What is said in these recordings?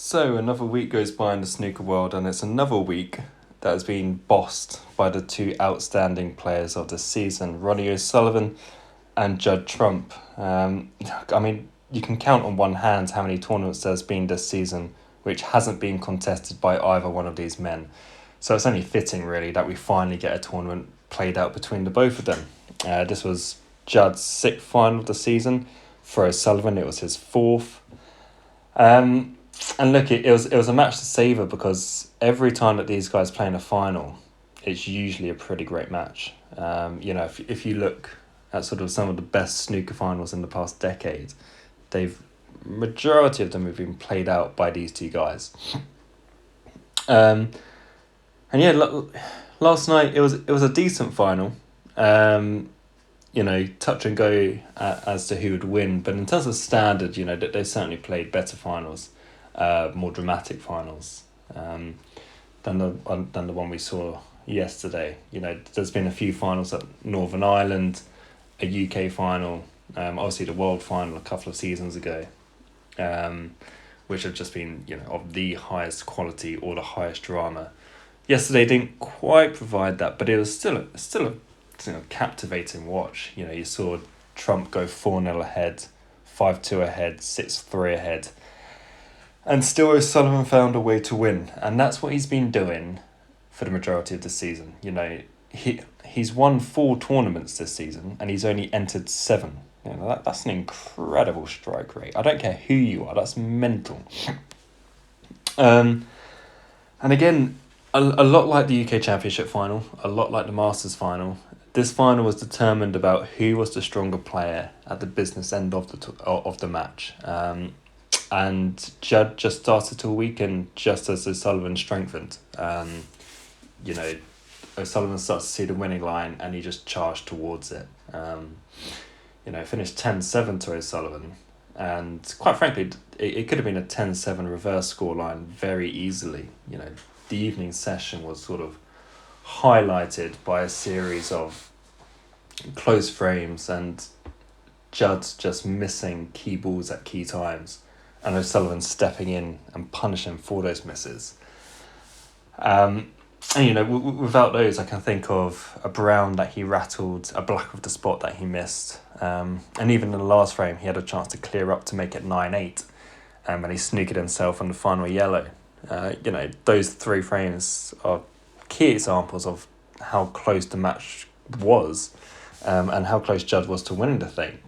So another week goes by in the snooker world, and it's another week that has been bossed by the two outstanding players of the season, Ronnie O'Sullivan and Judd Trump. You can count on one hand how many tournaments there's been this season which hasn't been contested by either one of these men. So it's only fitting, really, that we finally get a tournament played out between the both of them. This was Judd's sixth final of the season. For O'Sullivan, it was his fourth. And look, it was a match to savour because every time that these guys play in a final, it's usually a pretty great match. If you look at sort of some of the best snooker finals in the past decade, majority of them have been played out by these two guys. Last night it was a decent final. Touch and go as to who would win, but in terms of standard, they certainly played better finals. More dramatic finals than the one we saw yesterday. There's been a few finals at Northern Ireland, a UK final, obviously the World Final a couple of seasons ago, which have just been of the highest quality or the highest drama. Yesterday didn't quite provide that, but it was still a captivating watch. You saw Trump go 4-0 ahead, 5-2 ahead, 6-3 ahead. And still O'Sullivan found a way to win. And that's what he's been doing for the majority of the season. He's won 4 tournaments this season and he's only entered 7. That's an incredible strike rate. I don't care who you are, that's mental. And again, a lot like the UK Championship final, a lot like the Masters final, this final was determined about who was the stronger player at the business end of the match. And Judd just started to weaken just as O'Sullivan strengthened. O'Sullivan starts to see the winning line and he just charged towards it. Finished 10-7 to O'Sullivan. And quite frankly, it could have been a 10-7 reverse scoreline very easily. The evening session was sort of highlighted by a series of close frames and Judd just missing key balls at key times. And O'Sullivan stepping in and punishing for those misses. Without those, I can think of a brown that he rattled, a black of the spot that he missed. And even in the last frame, he had a chance to clear up to make it 9-8. And he snookered himself on the final yellow. Those 3 frames are key examples of how close the match was and how close Judd was to winning the thing.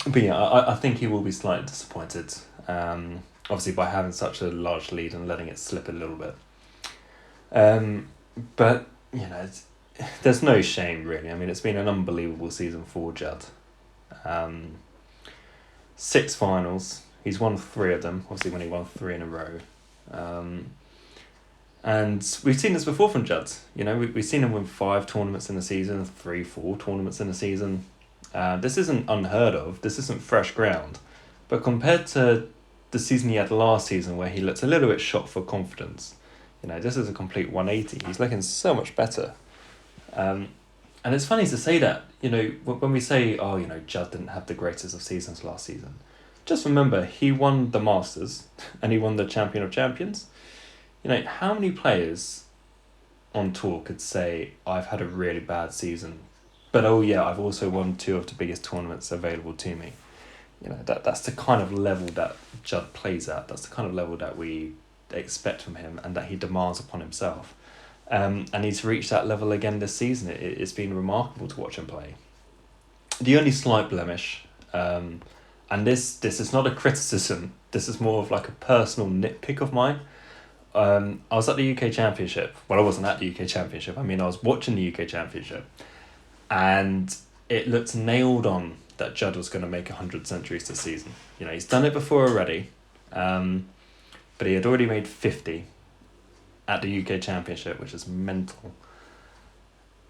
But yeah, I think he will be slightly disappointed, obviously by having such a large lead and letting it slip a little bit. But there's no shame really. It's been an unbelievable season for Judd. 6 finals, he's won 3 of them, obviously when he won 3 in a row. And we've seen this before from Judd. We've seen him win 5 tournaments in the season, 3-4 tournaments in the season. This isn't unheard of, this isn't fresh ground, but compared to the season he had last season where he looked a little bit shot for confidence, this is a complete 180. He's looking so much better. And it's funny to say that, when we say, Judd didn't have the greatest of seasons last season, just remember he won the Masters and he won the Champion of Champions. How many players on tour could say, I've had a really bad season, but I've also won 2 of the biggest tournaments available to me. That's the kind of level that Judd plays at. That's the kind of level that we expect from him and that he demands upon himself. And he's reached that level again this season. It's been remarkable to watch him play. The only slight blemish, and this is not a criticism, this is more of like a personal nitpick of mine. I was at the UK Championship. Well, I wasn't at the UK Championship. I was watching the UK Championship. And it looked nailed on that Judd was going to make 100 centuries this season. He's done it before already, but he had already made 50 at the UK Championship, which is mental.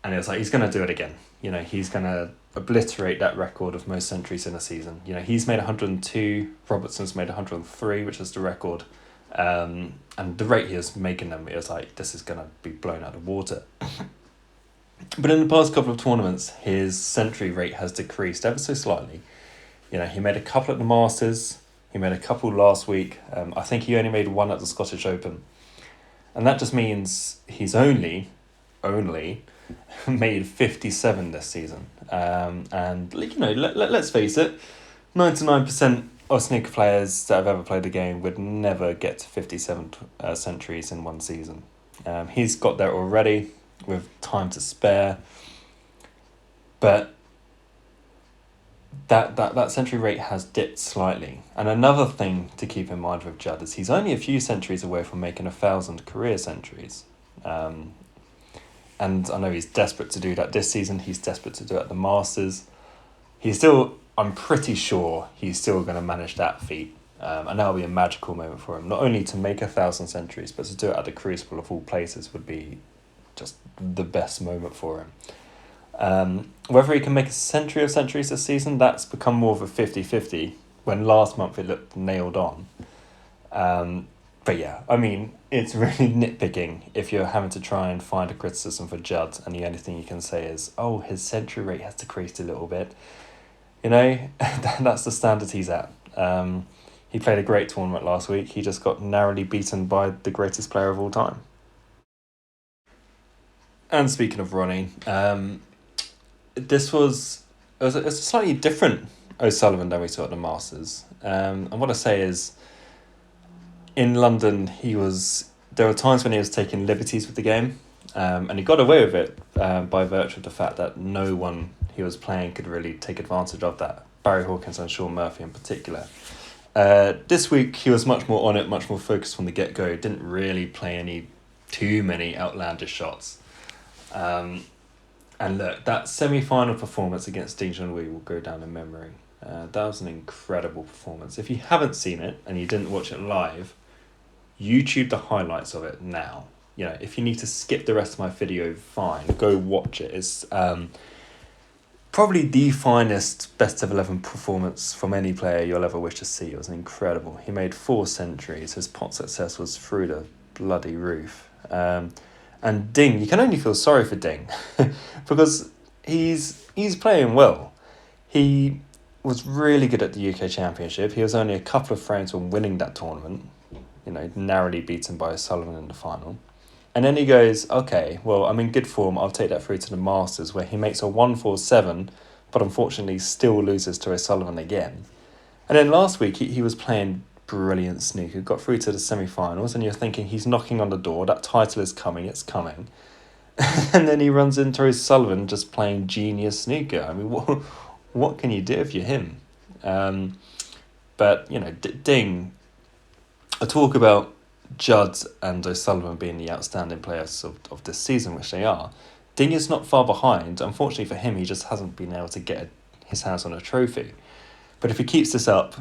And it was like, he's going to do it again. He's going to obliterate that record of most centuries in a season. He's made 102, Robertson's made 103, which is the record. And the rate he was making them, it was like, this is going to be blown out of the water. But in the past couple of tournaments, his century rate has decreased ever so slightly. He made a couple at the Masters, He made a couple last week. I think he only made one at the Scottish Open. And that just means he's only made 57 this season. And, let's face it, 99% of snooker players that have ever played the game would never get to 57 centuries in one season. He's got there already with time to spare. But that century rate has dipped slightly. And another thing to keep in mind with Judd is he's only a few centuries away from making 1,000 career centuries. And I know he's desperate to do that this season. He's desperate to do it at the Masters. I'm pretty sure he's still going to manage that feat. And that'll be a magical moment for him. Not only to make 1,000 centuries, but to do it at the Crucible of all places would be just the best moment for him. Whether he can make a century of centuries this season, that's become more of a 50-50, when last month it looked nailed on. But yeah, I mean, it's really nitpicking if you're having to try and find a criticism for Judd, and the only thing you can say is, oh, his century rate has decreased a little bit. That's the standard he's at. He played a great tournament last week. He just got narrowly beaten by the greatest player of all time. And speaking of Ronnie, it was a slightly different O'Sullivan than we saw at the Masters. And what I say is, in London, there were times when he was taking liberties with the game, and he got away with it by virtue of the fact that no one he was playing could really take advantage of that. Barry Hawkins and Sean Murphy in particular. This week, he was much more on it, much more focused from the get-go. Didn't really play too many outlandish shots. And look, that semi-final performance against Ding Junhui will go down in memory. That was an incredible performance. If you haven't seen it and you didn't watch it live, YouTube the highlights of it now. If you need to skip the rest of my video, fine, go watch it. It's probably the finest best of 11 performance from any player you'll ever wish to see. It was incredible. He made 4 centuries. His pot success was through the bloody roof. And Ding, you can only feel sorry for Ding because he's playing well. He was really good at the UK Championship. He was only a couple of frames from winning that tournament, narrowly beaten by O'Sullivan in the final. And then he goes, okay, well, I'm in good form. I'll take that through to the Masters, where he makes a 1-4-7, but unfortunately still loses to O'Sullivan again. And then last week, he was playing brilliant snooker, got through to the semi-finals, and you're thinking he's knocking on the door, that title is coming, it's coming. And then he runs into O'Sullivan just playing genius snooker. I mean, what can you do if you're him? But, Ding, I talk about Judd and O'Sullivan being the outstanding players of this season, which they are. Ding is not far behind. Unfortunately for him, he just hasn't been able to get his hands on a trophy. But if he keeps this up,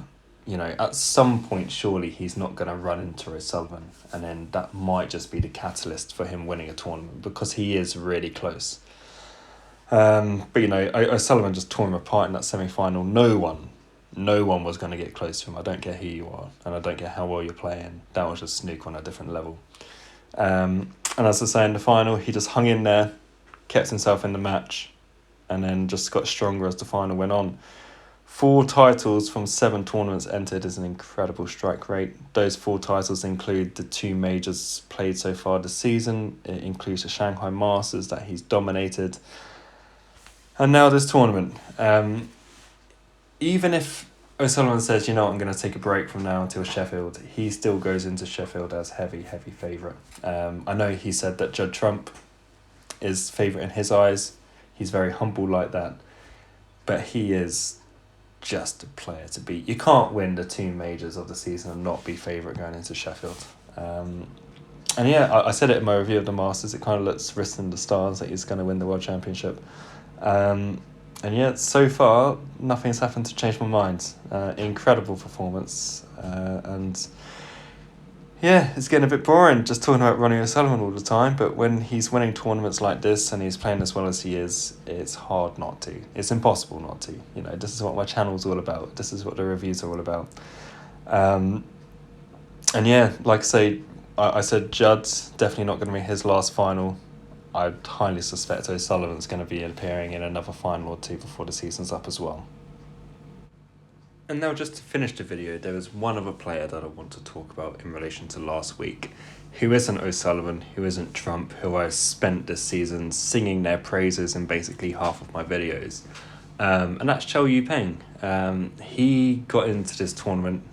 at some point, surely he's not going to run into O'Sullivan, and then that might just be the catalyst for him winning a tournament, because he is really close. But O'Sullivan just tore him apart in that semi-final. No one was going to get close to him. I don't care who you are, and I don't care how well you're playing. That was just snooker on a different level. And as I say, in the final, he just hung in there, kept himself in the match, and then just got stronger as the final went on. 4 titles from 7 tournaments entered is an incredible strike rate. Those 4 titles include the 2 majors played so far this season. It includes the Shanghai Masters that he's dominated. And now this tournament. Even if O'Sullivan says, I'm going to take a break from now until Sheffield, he still goes into Sheffield as heavy favourite. I know he said that Judd Trump is favourite in his eyes. He's very humble like that. But he is just a player to beat. You can't win the 2 majors of the season and not be favourite going into Sheffield. And yeah, I said it in my review of the Masters, it kind of looks written in the stars that he's going to win the World Championship. And yeah, so far, nothing's happened to change my mind. Incredible performance. And yeah, it's getting a bit boring just talking about Ronnie O'Sullivan all the time, but when he's winning tournaments like this and he's playing as well as he is, it's hard not to. It's impossible not to. This is what my channel's all about. This is what the reviews are all about. And yeah, like I say, I said Judd's definitely not going to be his last final. I highly suspect O'Sullivan's going to be appearing in another final or 2 before the season's up as well. And now, just to finish the video, there was one other player that I want to talk about in relation to last week, who isn't O'Sullivan, who isn't Trump, who I spent this season singing their praises in basically half of my videos. And that's Cao Yupeng. He got into this tournament,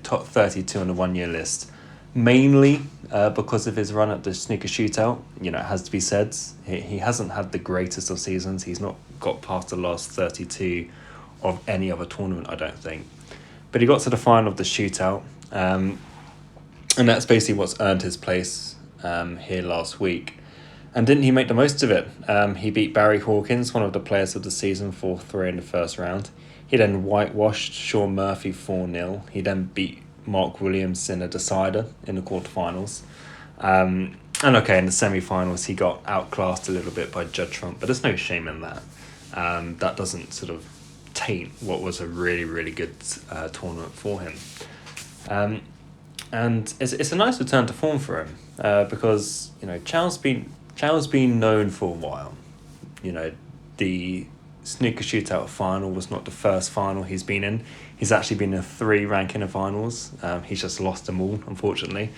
top 32 on the 1 year list, mainly because of his run at the snooker shootout. It has to be said, he hasn't had the greatest of seasons. He's not got past the last 32 of any other tournament, I don't think. But he got to the final of the shootout, and that's basically what's earned his place here last week. And didn't he make the most of it? He beat Barry Hawkins, one of the players of the season, 4-3 in the first round. He then whitewashed Sean Murphy 4-0. He then beat Mark Williams in a decider in the quarterfinals. And okay, in the semi-finals, he got outclassed a little bit by Judd Trump, but there's no shame in that. That doesn't sort of taint what was a really, really good tournament for him. And it's a nice return to form for him because, Chao's been known for a while. The snooker shootout final was not the first final he's been in. He's actually been in 3 ranking of finals. He's just lost them all, unfortunately.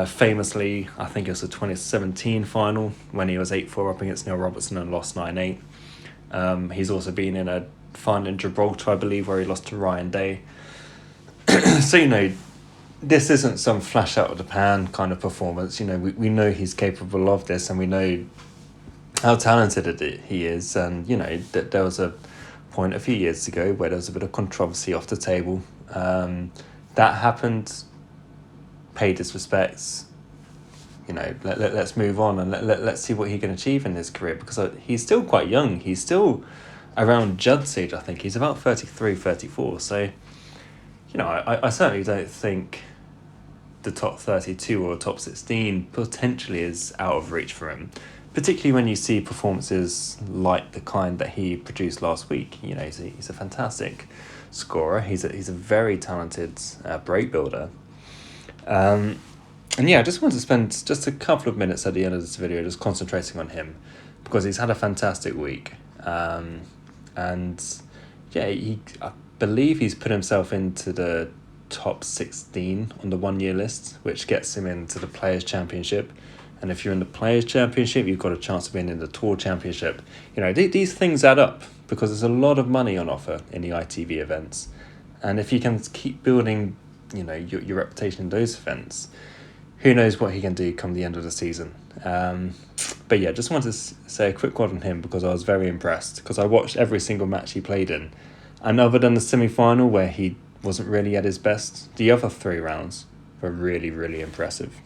Famously, I think it was the 2017 final when he was 8-4 up against Neil Robertson and lost 9-8. He's also been in a final in Gibraltar, I believe, where he lost to Ryan Day. So, this isn't some flash out of the pan kind of performance. We know he's capable of this, and we know how talented he is. And, there was a point a few years ago where there was a bit of controversy off the table. That happened, paid his respects. Let's move on and let's see what he can achieve in his career, because he's still quite young. He's still around Judd's age, I think. He's about 33, 34. So, I certainly don't think the top 32 or top 16 potentially is out of reach for him, particularly when you see performances like the kind that he produced last week. He's a fantastic scorer. He's a very talented break builder. And yeah, I just want to spend just a couple of minutes at the end of this video just concentrating on him, because he's had a fantastic week. And yeah, I believe he's put himself into the top 16 on the 1 year list, which gets him into the Players' Championship. And if you're in the Players' Championship, you've got a chance of being in the Tour Championship. These things add up, because there's a lot of money on offer in the ITV events. And if you can keep building, your reputation in those events, who knows what he can do come the end of the season. But yeah, just wanted to say a quick word on him, because I was very impressed, because I watched every single match he played in. And other than the semi-final, where he wasn't really at his best, the other 3 rounds were really, really impressive.